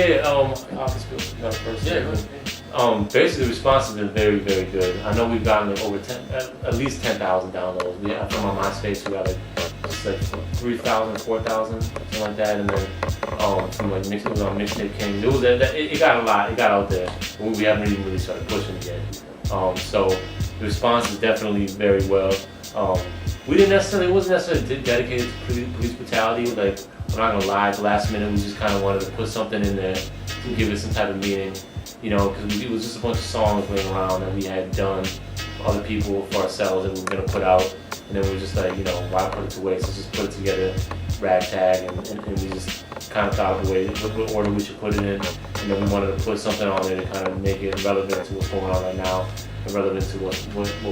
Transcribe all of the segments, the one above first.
Yeah, I can speak for that first. Basically the response has been very, very good. I know we've gotten like over at least 10,000 downloads. We have from our MySpace, we got like just like 3,000, 4,000, something like that. And then from like it was on Mixtape King. It got a lot. It got out there. We haven't even really started pushing it yet. So the response is definitely very well. We didn't necessarily, it wasn't necessarily dedicated to police brutality. Like, I'm not gonna lie, at the last minute we just kind of wanted to put something in there to give it some type of meaning, you know, because it was just a bunch of songs laying around that we had done for other people, for ourselves, that we were gonna put out, and then we were just like, you know, why put it to waste? Let's just put it together, ragtag, and we just kind of thought of the way, what order we should put it in, and then we wanted to put something on there to kind of make it relevant to what's going on right now, and relevant to what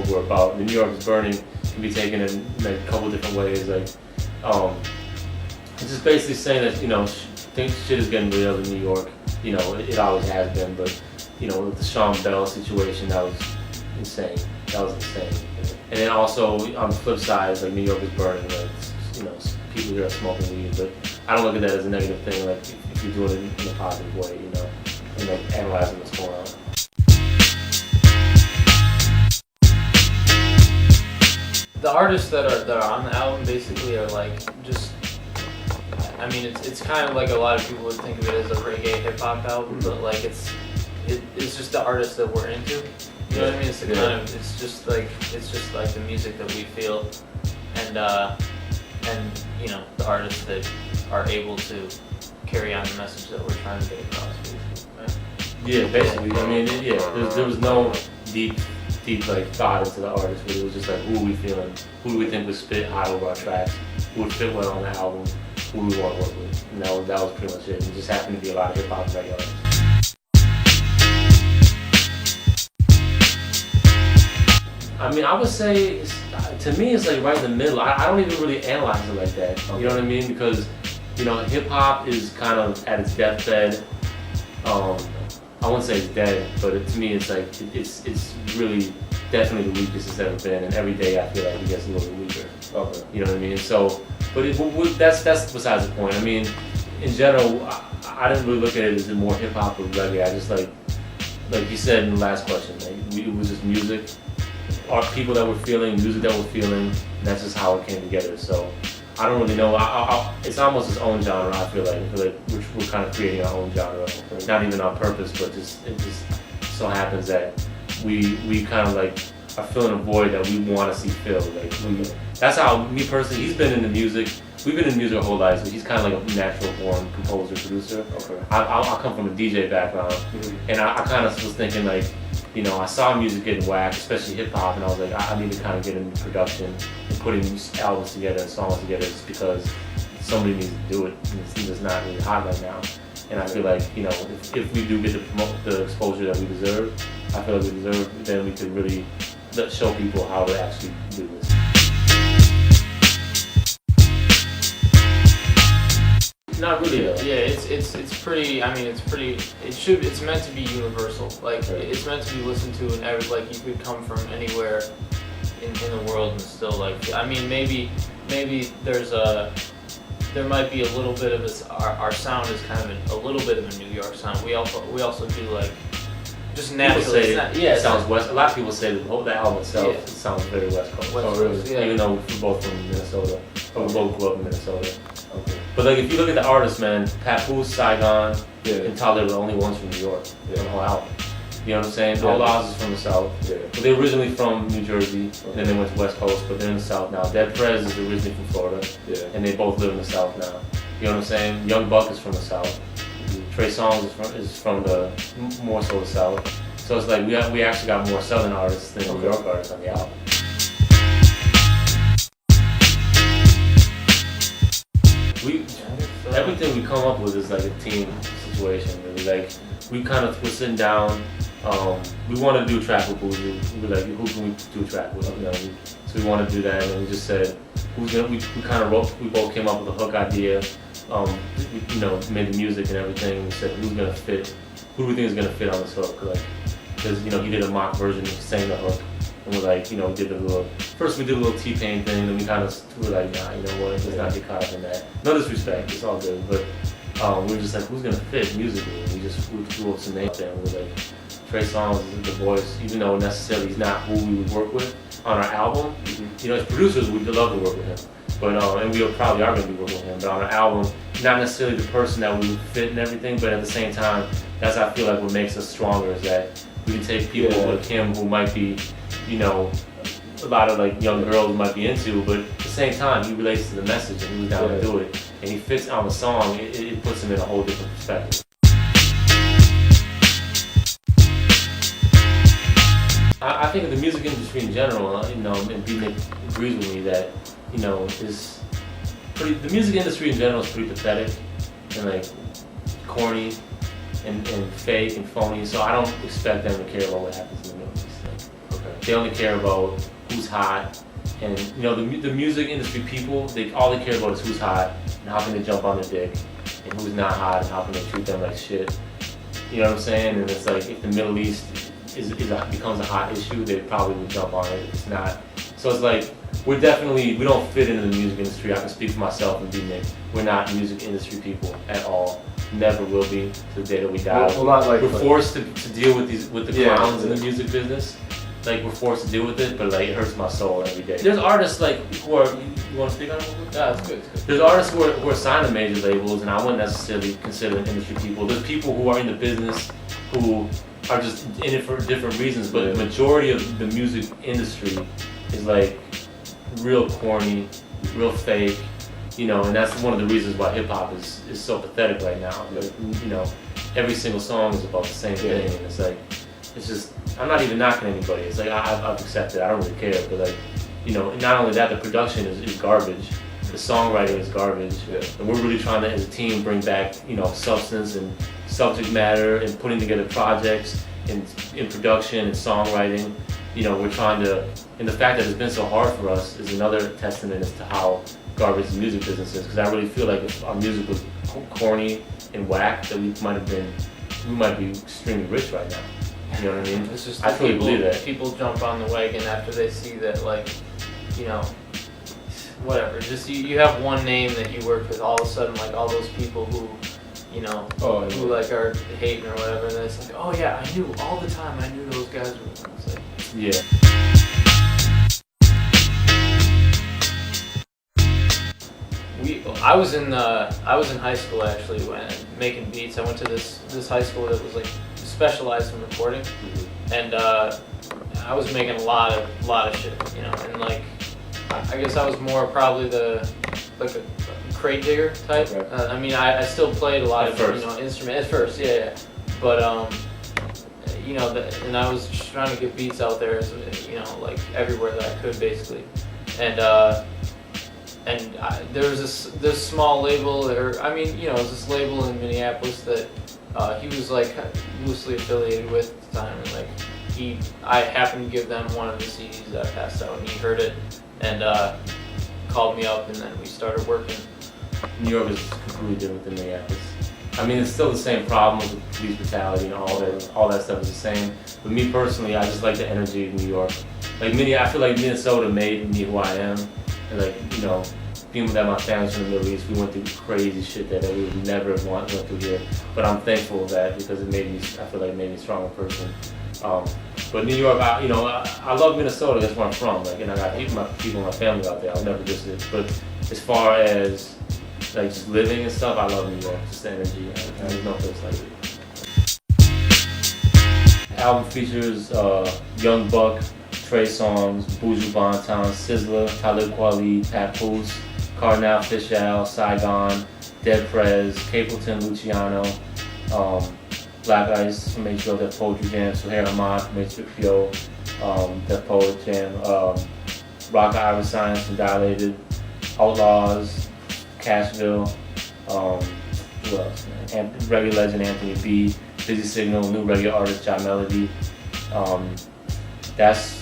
we're about. The New York is Burning can be taken in like a couple different ways, like, it's just basically saying that, you know, shit is getting real in New York. You know, it always has been, but, you know, with the Sean Bell situation, that was insane. That was insane. And then also, on the flip side, like, New York is burning, like, you know, people here are smoking weed, but I don't look at that as a negative thing, like, if you're doing it in a positive way, you know, and like analyzing what's going on. The artists that are on the album basically are like just, I mean, it's kind of like a lot of people would think of it as a reggae hip hop album, but like it's just the artists that we're into. You know what I mean? It's the kind of, it's just like the music that we feel, and you know, the artists that are able to carry on the message that we're trying to get across. Right? Yeah, basically. I mean, there was no deep like thought into the artist, but it was just like, who are we feeling? Who do we think would spit hot over our tracks? Who would fit well on the album? Who we want to work with? And that was pretty much it. It just happened to be a lot of hip hop and reggae artists. I mean, I would say, to me, it's like right in the middle. I don't even really analyze it like that. You know what I mean? Because, you know, hip hop is kind of at its deathbed. I wouldn't say it's dead, but to me, it's like it's really definitely the weakest it's ever been, and every day I feel like it gets a little bit weaker. Okay. You know what I mean? So, but that's besides the point. I mean, in general, I didn't really look at it as more hip hop or reggae. I just like you said in the last question, like, it was just music, art, people that were feeling, music that were feeling, and that's just how it came together. So, I don't really know. It's almost its own genre. I feel like we're kind of creating our own genre, not even on purpose, but it just so happens that we kind of like are filling a void that we want to see filled. Like that's how me personally. He's been in the music. We've been in music our whole life, so he's kind of like a natural born composer, producer. Okay. I come from a DJ background, and I kind of was thinking like, you know, I saw music getting whacked, especially hip hop, and I was like, I need to kind of get into production and putting albums together and songs together, just because somebody needs to do it. And it's just not really hot right now. And I feel like, you know, if we do get to promote the exposure that we deserve, I feel like we deserve, then we could really show people how to actually do this. Not really. Yeah, it's pretty. I mean, it's meant to be universal. Like it's meant to be listened to, and like you could come from anywhere in the world and still like. I mean, maybe there might be a little bit of our sound is kind of a little bit of a New York sound. We also do like just naturally. It sounds west. A lot of people say the album itself it sounds very West Coast. Even though we're both from Minnesota, or we both grew up in Minnesota. Okay. But like if you look at the artists, man, Papoose, Saigon, and Tyler were the only ones from New York on the whole album. You know what I'm saying? All Oz is from the South. Yeah. But they're originally from New Jersey, and then they went to West Coast, but they're in the South now. Dead Prez is originally from Florida, and they both live in the South now. You know what I'm saying? Young Buck is from the South. Trey Songz is from the more so the South. So it's like we actually got more Southern artists than New York artists on the album. Everything we come up with is like a team situation. Really. Like we're sitting down. We want to do a track with Boozy. We're like, who can we do a track with? You know, so we want to do that, and we just said, we kind of wrote. We both came up with a hook idea. We, you know, made the music and everything. We said, who's gonna fit? Who do we think is gonna fit on this hook? Like, because you know, he did a mock version of saying the hook. And we're like, you know, first we did a little T-Pain thing, then we kind of were like, nah, you know what, let's not get caught up in that. No disrespect, it's all good, but we were just like, who's gonna fit musically? And we threw up some names there, and we were like, K-Salaam is the voice, even though necessarily he's not who we would work with on our album. You know, as producers, we'd love to work with him, but and we probably are gonna be working with him. But on our album, not necessarily the person that we would fit and everything, but at the same time, that's I feel like what makes us stronger is that we can take people like him who might be, you know, a lot of like young girls might be into, but at the same time, he relates to the message and he was down to do it, and he fits on the song. It puts him in a whole different perspective. I think of the music industry in general, you know, and Beatnick agrees with me that, you know, the music industry in general is pretty pathetic and like corny and fake and phony. So I don't expect them to care about what happens in the Middle East. Like, they only care about who's hot, and you know, the music industry people, all they care about is who's hot and how can they jump on their dick, and who's not hot and how can they treat them like shit. You know what I'm saying? And it's like if the Middle East becomes a hot issue, they probably would jump on it. It's not. So it's like we don't fit into the music industry. I can speak for myself and Beatnick. We're not music industry people at all. Never will be to the day that we die. Well, not like we're forced to deal with the clowns in the music business. Like we're forced to deal with it, but like it hurts my soul every day. There's artists like who are. You want to speak on it? Yeah, it's good. There's artists who are signed to major labels, and I wouldn't necessarily consider them industry people. There's people who are in the business who are just in it for different reasons, but the majority of the music industry is like real corny, real fake, you know, and that's one of the reasons why hip hop is so pathetic right now. Like, you know, every single song is about the same thing, and it's like, it's just, I'm not even knocking anybody. It's like I've accepted. I don't really care, but like, you know, not only that, the production is garbage. The songwriting is garbage, and we're really trying to, as a team, bring back, you know, substance and subject matter and putting together projects in production and songwriting. You know, we're trying to, and the fact that it's been so hard for us is another testament as to how garbage the music business is. Because I really feel like if our music was corny and whack, that we might be extremely rich right now. You know what I mean? It's just I truly believe that. People jump on the wagon after they see that, like, you know, whatever. Just you have one name that you work with, all of a sudden, like all those people who, you know, who like are hating or whatever, and it's like, oh yeah, I knew all the time. I knew those guys were. It's like, yeah. I was in high school actually when making beats. I went to this high school that was like specialized in recording, and I was making a lot of shit, you know, and like I guess I was more probably a crate digger type. I mean, I still played a lot of you know instruments at first, but you know, and I was just trying to get beats out there, you know, like everywhere that I could basically, and there was this small label, I mean, you know, it was this label in Minneapolis that he was like loosely affiliated with at the time, and like I happened to give them one of the CDs that I passed out, and he heard it and called me up, and then we started working. New York is completely different than Minneapolis. I mean, it's still the same problems with police brutality and all that stuff is the same. But me personally, I just like the energy of New York. Like I feel like Minnesota made me who I am, and like, you know, being that my family's from the Middle East, we went through crazy shit that we would never have went through here. But I'm thankful of that because I feel like it made me a stronger person. But New York, I love Minnesota. That's where I'm from. Like, and I got people in my family out there. I'll never visit. But as far as like just living and stuff, I love New York. Just the energy. There's no place like it. The album features Young Buck, Trey Songz, Buju Banton, Sizzla, Talib Kweli, Papoose, Cardinal Fishel, Saigon, Dead Prez, Capleton Luciano, Black Ice from HBO Def Poetry Jam, Suhair Ahmad from HBO Def Poet Jam, Rock Iron Science from Dilated, Outlaws, Cashville, who else, man? Reggae legend Anthony B, Busy Signal, new reggae artist John Melody. That's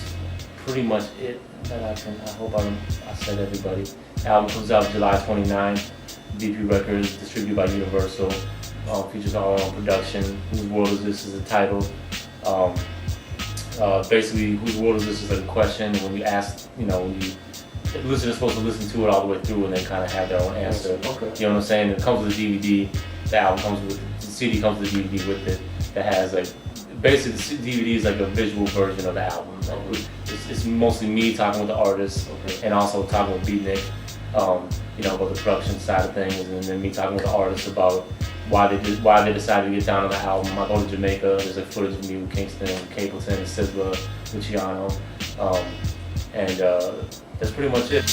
pretty much it that I hope I said everybody. The album comes out July 29th. BP Records, distributed by Universal. Features our own production. Whose World Is This is the title. Basically, Whose World Is This is like a question. When you ask, you know, when you listeners supposed to listen to it all the way through and then kind of have their own answer. Okay. You know what I'm saying? It comes with a DVD. the album comes with the CD comes with the DVD with it that has like basically the DVD is like a visual version of the album. Like, it's mostly me talking with the artist and also talking with Beatnick, you know, about the production side of things, and then me talking with the artist about why they decided to get down on the album. I go to Jamaica. There's like footage of me with Kingston, Capleton, Sizzla, Luciano, and that's pretty much it.